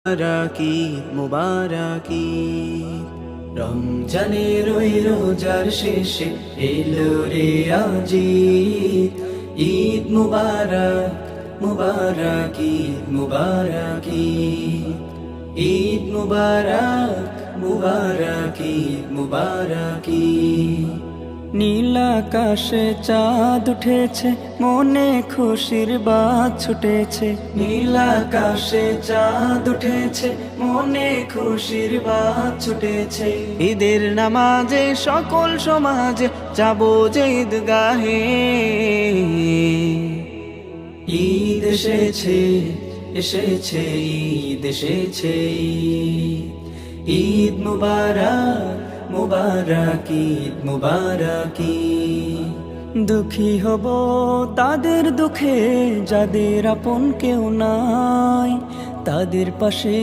মুবারাকি মুবারাকি রমজানের ওই রোজার শেষে এলো রে আজি ঈদ মুবারক মুবারাকি মুবারাকি ঈদ মুবারক মুবারাকি মুবারাকি নীল আকাশে চাঁদ উঠেছে মনে খুশির বাত ছুটেছে নীল আকাশে চাঁদ উঠেছে মনে খুশির বাত ছুটেছে ঈদের নামাজে সকল সমাজে যাবো যে ঈদগাহে ঈদ এসেছে এসেছে ঈদ এসেছে ঈদ মুবারক মুবারাকি মুবারাকি দুঃখী হব তাদের দুঃখে যাদের আপন কেউ নাই তাদের পাশে